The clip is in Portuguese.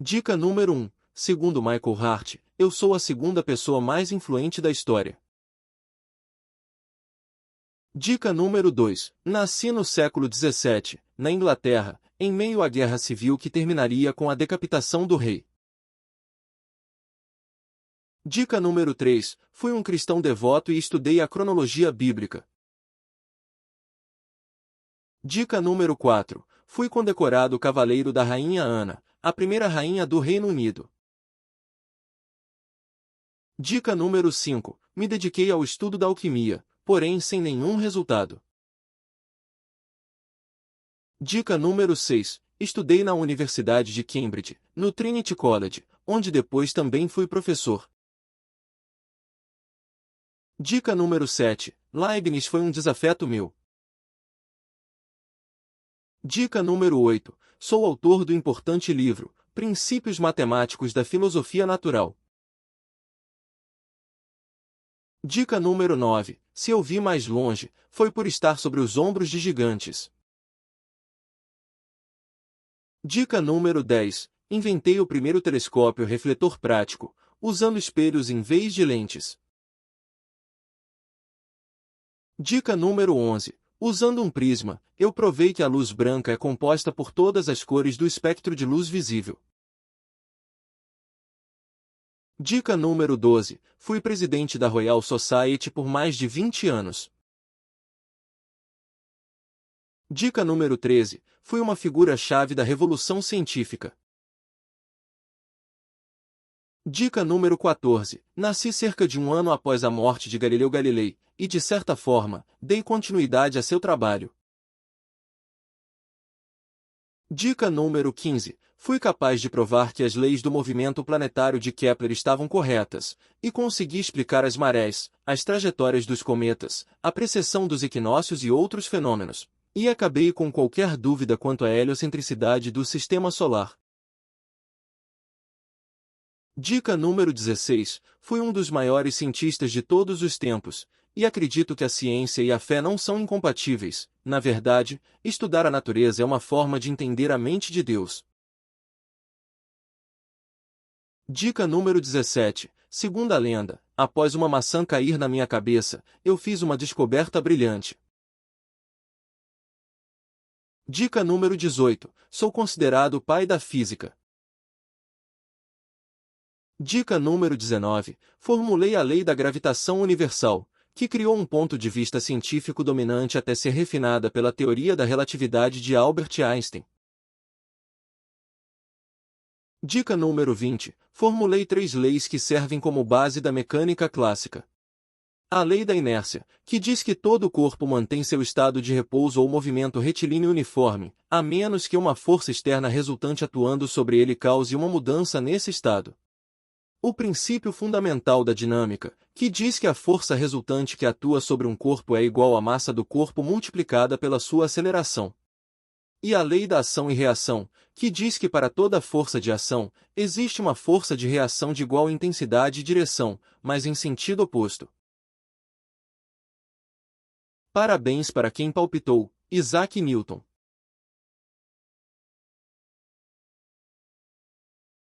Dica número 1. Segundo Michael Hart, eu sou a segunda pessoa mais influente da história. Dica número 2. Nasci no século XVII, na Inglaterra, em meio à guerra civil que terminaria com a decapitação do rei. Dica número 3. Fui um cristão devoto e estudei a cronologia bíblica. Dica número 4. Fui condecorado Cavaleiro da Rainha Ana, a primeira rainha do Reino Unido. Dica número 5. Me dediquei ao estudo da alquimia, porém sem nenhum resultado. Dica número 6. Estudei na Universidade de Cambridge, no Trinity College, onde depois também fui professor. Dica número 7. Leibniz foi um desafeto meu. Dica número 8. Sou autor do importante livro, Princípios Matemáticos da Filosofia Natural. Dica número 9. Se eu vi mais longe, foi por estar sobre os ombros de gigantes. Dica número 10. Inventei o primeiro telescópio refletor prático, usando espelhos em vez de lentes. Dica número 11. Usando um prisma, eu provei que a luz branca é composta por todas as cores do espectro de luz visível. Dica número 12. Fui presidente da Royal Society por mais de 20 anos. Dica número 13. Fui uma figura-chave da Revolução Científica. Dica número 14. Nasci cerca de um ano após a morte de Galileu Galilei, e de certa forma, dei continuidade a seu trabalho. Dica número 15. Fui capaz de provar que as leis do movimento planetário de Kepler estavam corretas, e consegui explicar as marés, as trajetórias dos cometas, a precessão dos equinócios e outros fenômenos. E acabei com qualquer dúvida quanto à heliocentricidade do Sistema Solar. Dica número 16. Fui um dos maiores cientistas de todos os tempos, e acredito que a ciência e a fé não são incompatíveis. Na verdade, estudar a natureza é uma forma de entender a mente de Deus. Dica número 17. Segundo a lenda, após uma maçã cair na minha cabeça, eu fiz uma descoberta brilhante. Dica número 18. Sou considerado o pai da física. Dica número 19. Formulei a lei da gravitação universal, que criou um ponto de vista científico dominante até ser refinada pela teoria da relatividade de Albert Einstein. Dica número 20. Formulei 3 leis que servem como base da mecânica clássica. A lei da inércia, que diz que todo corpo mantém seu estado de repouso ou movimento retilíneo uniforme, a menos que uma força externa resultante atuando sobre ele cause uma mudança nesse estado. O princípio fundamental da dinâmica, que diz que a força resultante que atua sobre um corpo é igual à massa do corpo multiplicada pela sua aceleração. E a lei da ação e reação, que diz que para toda força de ação, existe uma força de reação de igual intensidade e direção, mas em sentido oposto. Parabéns para quem palpitou, Isaac Newton.